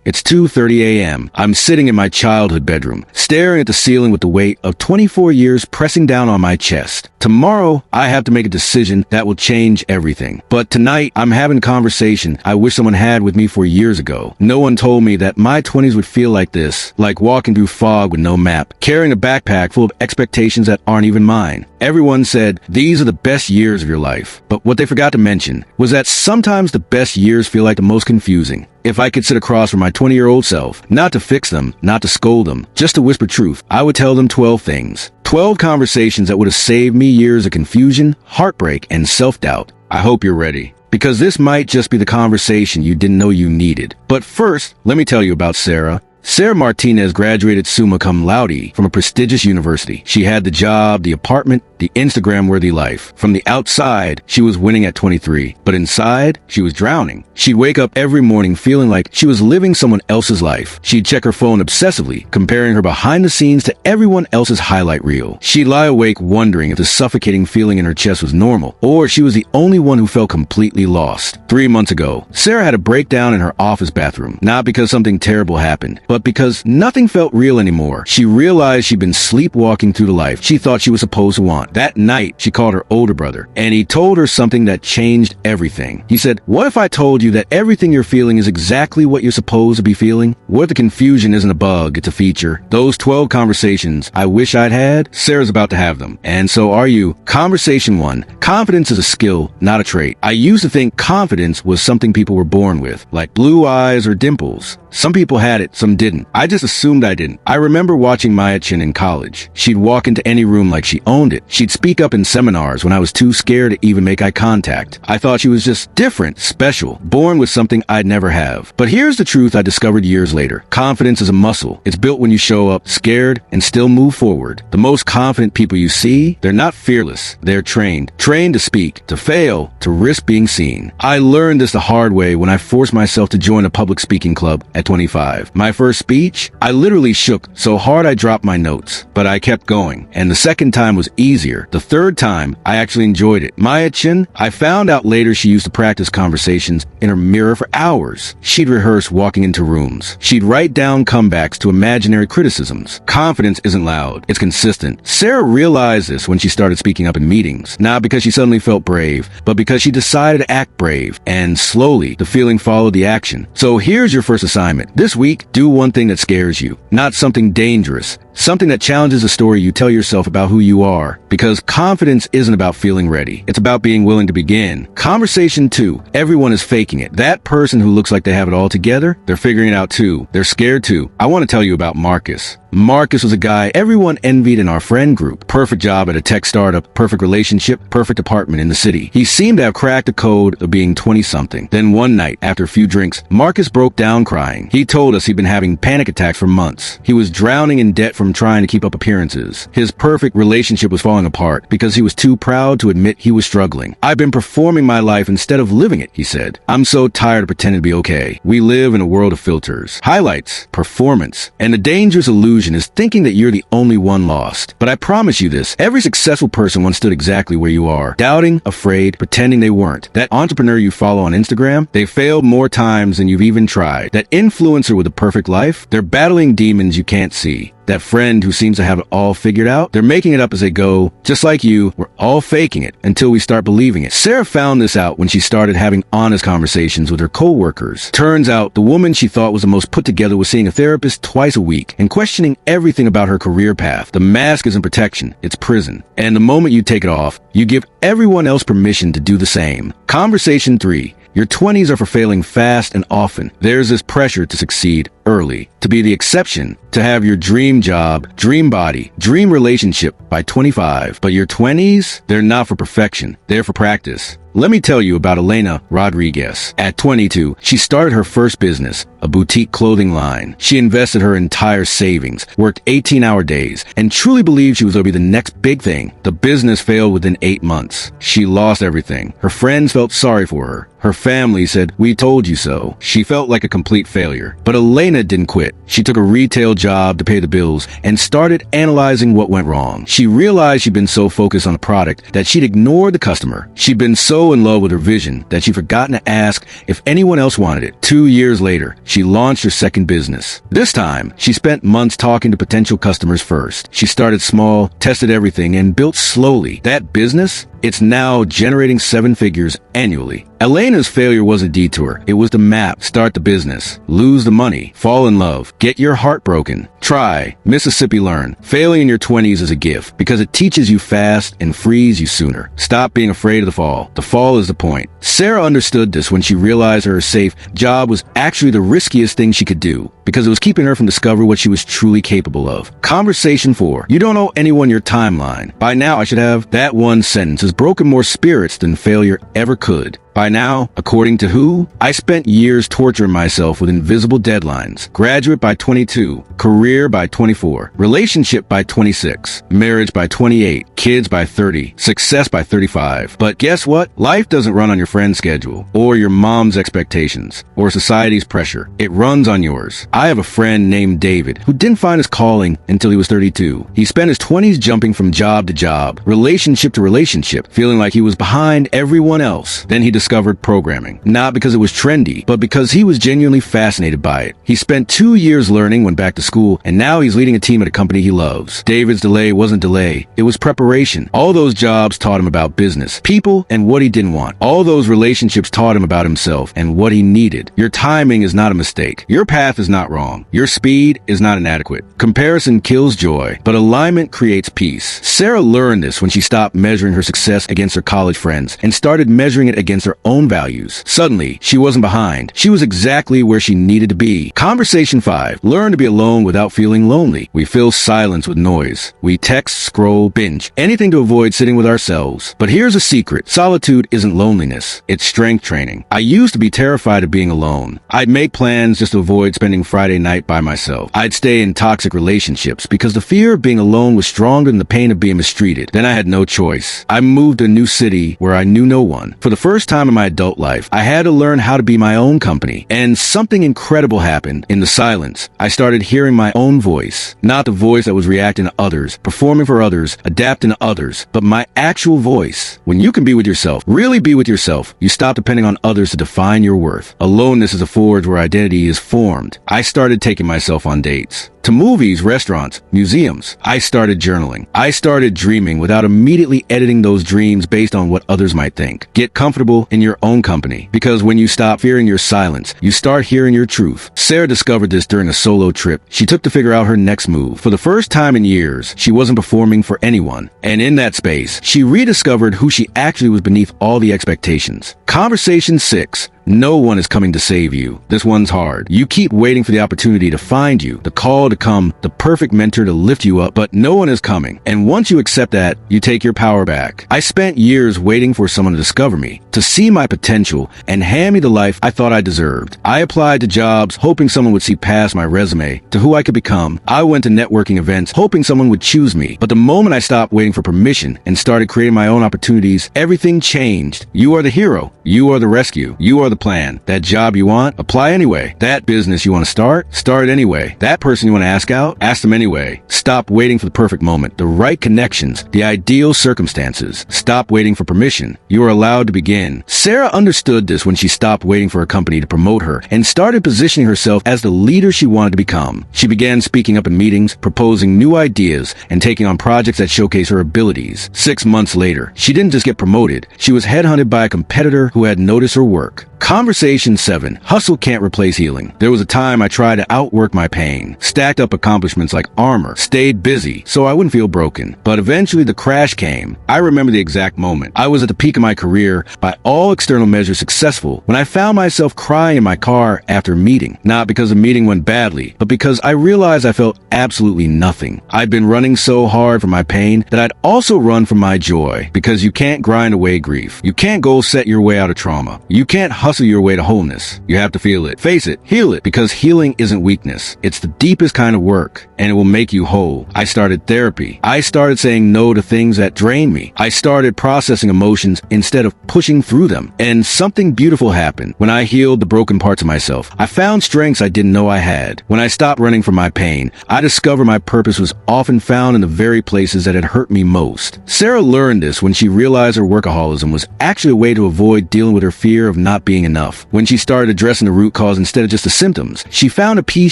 It's 2:30 a.m. I'm sitting in my childhood bedroom, staring at the ceiling with the weight of 24 years pressing down on my chest. Tomorrow, I have to make a decision that will change everything. But tonight, I'm having a conversation I wish someone had with me 4 years ago. No one told me that my 20s would feel like this, like walking through fog with no map, carrying a backpack full of expectations that aren't even mine. Everyone said, these are the best years of your life. But what they forgot to mention was that sometimes the best years feel like the most confusing. If I could sit across from my 20-year-old self, not to fix them, not to scold them, just to whisper truth, I would tell them 12 things. 12 conversations that would have saved me years of confusion, heartbreak, and self-doubt. I hope you're ready, because this might just be the conversation you didn't know you needed. But first, let me tell you about Sarah. Sarah Martinez graduated summa cum laude from a prestigious university. She had the job, the apartment, the Instagram-worthy life. From the outside, she was winning at 23, but inside, she was drowning. She'd wake up every morning feeling like she was living someone else's life. She'd check her phone obsessively, comparing her behind the scenes to everyone else's highlight reel. She'd lie awake wondering if the suffocating feeling in her chest was normal, or she was the only one who felt completely lost. 3 months ago, Sarah had a breakdown in her office bathroom, not because something terrible happened, but because nothing felt real anymore. She realized she'd been sleepwalking through the life she thought she was supposed to want. That night, she called her older brother, and he told her something that changed everything. He said, "What if I told you that everything you're feeling is exactly what you're supposed to be feeling? What if the confusion isn't a bug, it's a feature?" Those 12 conversations I wish I'd had, Sarah's about to have them. And so are you. Conversation 1. Confidence is a skill, not a trait. I used to think confidence was something people were born with, like blue eyes or dimples. Some people had it, some didn't. I just assumed I didn't. I remember watching Maya Chin in college. She'd walk into any room like she owned it. She'd speak up in seminars when I was too scared to even make eye contact. I thought she was just different, special, born with something I'd never have. But here's the truth I discovered years later. Confidence is a muscle. It's built when you show up, scared, and still move forward. The most confident people you see, they're not fearless. They're trained. Trained to speak, to fail, to risk being seen. I learned this the hard way when I forced myself to join a public speaking club at 25. My first speech, I literally shook so hard I dropped my notes, but I kept going. And the second time was easier. The third time, I actually enjoyed it. Maya Chin, I found out later she used to practice conversations in her mirror for hours. She'd rehearse walking into rooms. She'd write down comebacks to imaginary criticisms. Confidence isn't loud, it's consistent. Sarah realized this when she started speaking up in meetings, not because she suddenly felt brave, but because she decided to act brave. And slowly, the feeling followed the action. So here's your first assignment. This week, do one thing that scares you, not something dangerous. Something that challenges the story you tell yourself about who you are. Because confidence isn't about feeling ready. It's about being willing to begin. Conversation 2. Everyone is faking it. That person who looks like they have it all together, they're figuring it out too. They're scared too. I want to tell you about Marcus. Marcus was a guy everyone envied in our friend group. Perfect job at a tech startup, perfect relationship, perfect apartment in the city. He seemed to have cracked the code of being 20-something. Then one night, after a few drinks, Marcus broke down crying. He told us he'd been having panic attacks for months. He was drowning in debt from trying to keep up appearances. His perfect relationship was falling apart because he was too proud to admit he was struggling. "I've been performing my life instead of living it," he said. "I'm so tired of pretending to be okay." We live in a world of filters, highlights, performance, and the dangerous illusion is thinking that you're the only one lost. But I promise you this, every successful person once stood exactly where you are. Doubting, afraid, pretending they weren't. That entrepreneur you follow on Instagram, they failed more times than you've even tried. That influencer with a perfect life, they're battling demons you can't see. That friend who seems to have it all figured out, they're making it up as they go. Just like you, we're all faking it until we start believing it. Sarah found this out when she started having honest conversations with her co-workers. Turns out the woman she thought was the most put together was seeing a therapist twice a week and questioning everything about her career path. The mask isn't protection, it's prison. And the moment you take it off, you give everyone else permission to do the same. Conversation 3. Your 20s are for failing fast and often. There's this pressure to succeed early, to be the exception, to have your dream job, dream body, dream relationship by 25. But your 20s, they're not for perfection. They're for practice. Let me tell you about Elena Rodriguez. At 22, she started her first business, a boutique clothing line. She invested her entire savings, worked 18-hour days, and truly believed she was going to be the next big thing. The business failed within 8 months. She lost everything. Her friends felt sorry for her. Her Her family said, "We told you so." She felt like a complete failure. But Elena didn't quit. She took a retail job to pay the bills and started analyzing what went wrong. She realized she'd been so focused on the product that she'd ignored the customer. She'd been so in love with her vision that she'd forgotten to ask if anyone else wanted it. 2 years later, she launched her second business. This time, she spent months talking to potential customers first. She started small, tested everything, and built slowly. That business, it's now generating 7 figures annually. Elena's failure was a detour. It was the map. Start the business, lose the money, fall in love, get your heart broken. Try, Mississippi learn. Failing in your 20s is a gift because it teaches you fast and frees you sooner. Stop being afraid of the fall. The fall is the point. Sarah understood this when she realized her safe job was actually the riskiest thing she could do because it was keeping her from discovering what she was truly capable of. Conversation 4. You don't owe anyone your timeline. By now, I should have that one sentence has broken more spirits than failure ever could. By now, according to who? I spent years torturing myself with invisible deadlines. Graduate by 22, career by 24, relationship by 26, marriage by 28, kids by 30, success by 35. But guess what? Life doesn't run on your friend's schedule, or your mom's expectations, or society's pressure. It runs on yours. I have a friend named David who didn't find his calling until he was 32. He spent his 20s jumping from job to job, relationship to relationship, feeling like he was behind everyone else. Then he discovered programming, not because it was trendy, but because he was genuinely fascinated by it. He spent 2 years learning, went back to school, and now he's leading a team at a company he loves. David's delay wasn't delay, it was preparation. All those jobs taught him about business, people, and what he didn't want. All those relationships taught him about himself and what he needed. Your timing is not a mistake. Your path is not wrong. Your speed is not inadequate. Comparison kills joy, but alignment creates peace. Sarah learned this when she stopped measuring her success against her college friends and started measuring it against her own values. Suddenly, she wasn't behind. She was exactly where she needed to be. Conversation 5. Learn to be alone without feeling lonely. We fill silence with noise. We text, scroll, binge, anything to avoid sitting with ourselves. But here's a secret. Solitude isn't loneliness. It's strength training. I used to be terrified of being alone. I'd make plans just to avoid spending Friday night by myself. I'd stay in toxic relationships because the fear of being alone was stronger than the pain of being mistreated. Then I had no choice. I moved to a new city where I knew no one. For the first time in my adult life, I had to learn how to be my own company. And something incredible happened. In the silence, I started hearing my own voice. Not the voice that was reacting to others, performing for others, adapting to others, but my actual voice. When you can be with yourself, really be with yourself, you stop depending on others to define your worth. Aloneness is a forge where identity is formed. I started taking myself on dates. To movies, restaurants, museums. I started journaling. I started dreaming without immediately editing those dreams based on what others might think. Get comfortable in your own company, because when you stop fearing your silence, you start hearing your truth. Sarah discovered this during a solo trip she took to figure out her next move. For the first time in years, she wasn't performing for anyone. And in that space, she rediscovered who she actually was beneath all the expectations. Conversation 6. No one is coming to save you. This one's hard. You keep waiting for the opportunity to find you, the call to come, the perfect mentor to lift you up, but no one is coming. And once you accept that, you take your power back. I spent years waiting for someone to discover me, to see my potential, and hand me the life I thought I deserved. I applied to jobs, hoping someone would see past my resume to who I could become. I went to networking events, hoping someone would choose me. But the moment I stopped waiting for permission and started creating my own opportunities, everything changed. You are the hero. You are the rescue. You are the plan. That job you want, apply anyway. That business you want to start anyway. That person you want to ask out, ask them anyway. Stop waiting for the perfect moment, the right connections, the ideal circumstances. Stop waiting for permission. You are allowed to begin. Sarah understood this when she stopped waiting for a company to promote her and started positioning herself as the leader she wanted to become. She began speaking up in meetings, proposing new ideas, and taking on projects that showcase her abilities. 6 months later, she didn't just get promoted. She was headhunted by a competitor who had noticed her work. Conversation 7. Hustle can't replace healing. There was a time I tried to outwork my pain, stacked up accomplishments like armor, stayed busy so I wouldn't feel broken. But eventually the crash came. I remember the exact moment. I was at the peak of my career, by all external measures successful, when I found myself crying in my car after a meeting. Not because the meeting went badly, but because I realized I felt absolutely nothing. I'd been running so hard from my pain that I'd also run from my joy. Because you can't grind away grief. You can't goal set your way out of trauma. You can't hustle hustle your way to wholeness. You have to feel it, face it, heal it, because healing isn't weakness. It's the deepest kind of work, and it will make you whole. I started therapy. I started saying no to things that drain me. I started processing emotions instead of pushing through them. And something beautiful happened. When I healed the broken parts of myself, I found strengths I didn't know I had. When I stopped running from my pain, I discovered my purpose was often found in the very places that had hurt me most. Sarah learned this when she realized her workaholism was actually a way to avoid dealing with her fear of not being enough. When she started addressing the root cause instead of just the symptoms, she found a peace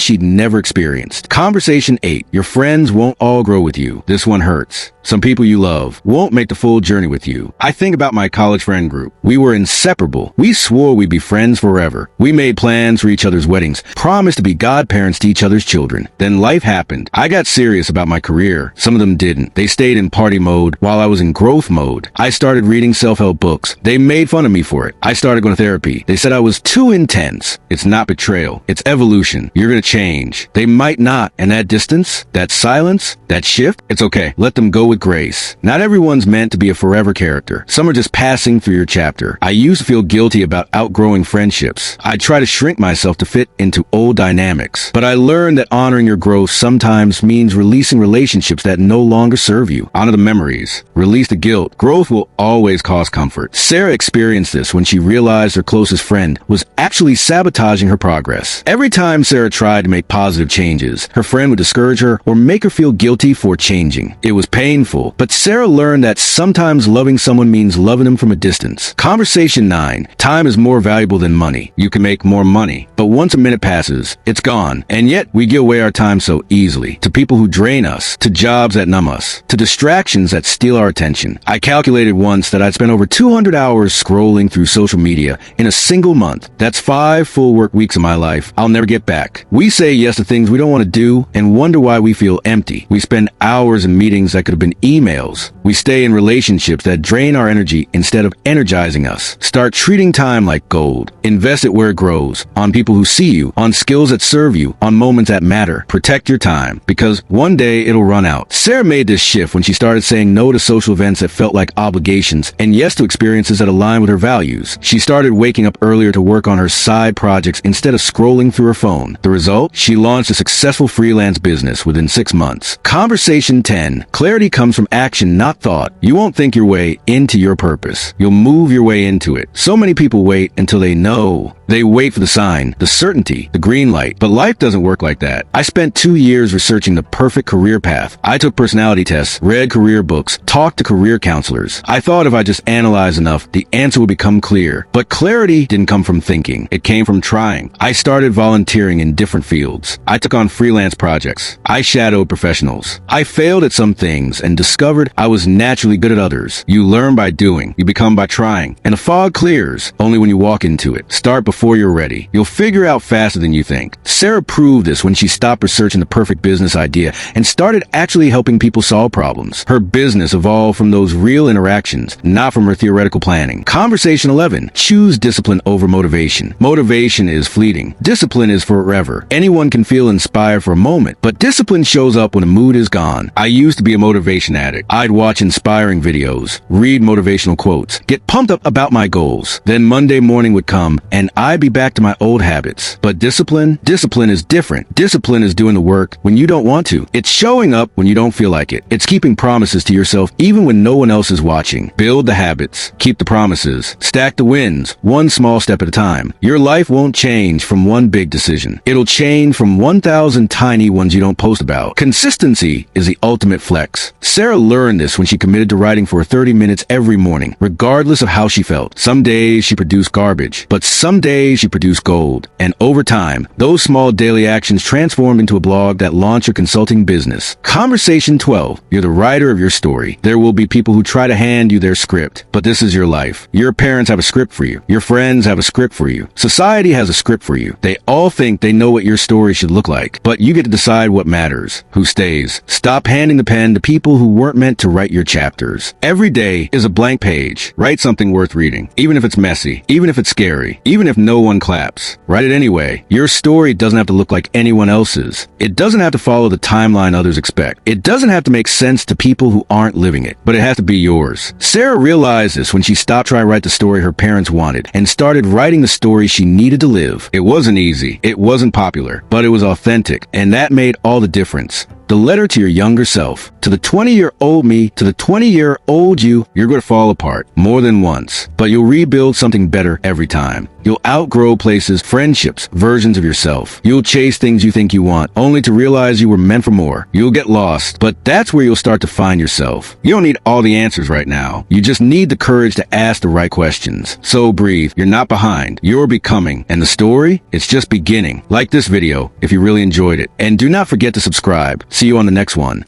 she'd never experienced. Conversation 8. Your friends won't all grow with you. This one hurts. Some people you love won't make the full journey with you. I think about my college friend group. We were inseparable. We swore we'd be friends forever. We made plans for each other's weddings, promised to be godparents to each other's children. Then life happened. I got serious about my career. Some of them didn't. They stayed in party mode while I was in growth mode. I started reading self-help books. They made fun of me for it. I started going to therapy. They said I was too intense. It's not betrayal. It's evolution. You're going to change. They might not. And that distance, that silence, that shift, it's okay. Let them go with grace. Not everyone's meant to be a forever character. Some are just passing through your chapter. I used to feel guilty about outgrowing friendships. I try to shrink myself to fit into old dynamics. But I learned that honoring your growth sometimes means releasing relationships that no longer serve you. Honor the memories. Release the guilt. Growth will always cause comfort. Sarah experienced this when she realized her closest friend was actually sabotaging her progress. Every time Sarah tried to make positive changes, her friend would discourage her or make her feel guilty for changing. It was painful, but Sarah learned that sometimes loving someone means loving them from a distance. Conversation 9. Time is more valuable than money. You can make more money, but once a minute passes, it's gone. And yet we give away our time so easily to people who drain us, to jobs that numb us, to distractions that steal our attention. I calculated once that I'd spent over 200 hours scrolling through social media in a single month. That's 5 full work weeks of my life I'll never get back. We say yes to things we don't want to do and wonder why we feel empty. We spend hours in meetings that could have been emails. We stay in relationships that drain our energy instead of energizing us. Start treating time like gold. Invest it where it grows, on people who see you, on skills that serve you, on moments that matter. Protect your time, because one day it'll run out. Sarah made this shift when she started saying no to social events that felt like obligations and yes to experiences that align with her values. She started waking up earlier to work on her side projects instead of scrolling through her phone. The result? She launched a successful freelance business within 6 months. Conversation 10. Clarity comes from action, not thought. You won't think your way into your purpose. You'll move your way into it. So many people wait until they know. They wait for the sign, the certainty, the green light. But life doesn't work like that. I spent 2 years researching the perfect career path. I took personality tests, read career books, talked to career counselors. I thought if I just analyzed enough, the answer would become clear. But clarity didn't come from thinking. It came from trying. I started volunteering in different fields. I took on freelance projects. I shadowed professionals. I failed at some things and discovered I was naturally good at others. You learn by doing. You become by trying. And the fog clears only when you walk into it. Start before you're ready. You'll figure out faster than you think. Sarah proved this when she stopped researching the perfect business idea and started actually helping people solve problems. Her business evolved from those real interactions, not from her theoretical planning. Conversation 11. Choose discipline over motivation. Motivation is fleeting. Discipline is forever. Anyone can feel inspired for a moment, but discipline shows up when the mood is gone. I used to be a motivation addict. I'd watch inspiring videos, read motivational quotes, get pumped up about my goals. Then Monday morning would come and I'd be back to my old habits. But discipline is different. Discipline is doing the work when you don't want to. It's showing up when you don't feel like it. It's keeping promises to yourself even when no one else is watching. Build the habits. Keep the promises. Stack the wins, one small step at a time. Your life won't change from one big decision. It'll change from 1,000 tiny ones you don't post about. Consistency is the ultimate flex. Sarah learned this when she committed to writing for 30 minutes every morning, regardless of how she felt. Some days she produced garbage, but some days she produced gold. And over time, those small daily actions transformed into a blog that launched your consulting business. Conversation 12. You're the writer of your story. There will be people who try to hand you their script, but this is your life. Your parents have a script for you. Your friends have a script for you. Society has a script for you. They all think they know what your story should look like, but you get to decide what matters, who stays. Stop handing the pen to people who weren't meant to write your chapters. Every day is a blank page. Write something worth reading, even if it's messy, even if it's scary, even if no one claps. Write it anyway. Your story doesn't have to look like anyone else's. It doesn't have to follow the timeline others expect. It doesn't have to make sense to people who aren't living it, but it has to be yours. Sarah realized this when she stopped trying to write the story her parents wanted and started writing the story she needed to live. It wasn't easy. It wasn't popular, but it was authentic, and that made all the difference. The letter to your younger self. To the 20-year-old me, to the 20-year-old you, you're going to fall apart more than once, but you'll rebuild something better every time. You'll outgrow places, friendships, versions of yourself. You'll chase things you think you want, only to realize you were meant for more. You'll get lost, but that's where you'll start to find yourself. You don't need all the answers right now. You just need the courage to ask the right questions. So breathe. You're not behind. You're becoming. And the story? It's just beginning. Like this video if you really enjoyed it. And do not forget to subscribe. See you on the next one.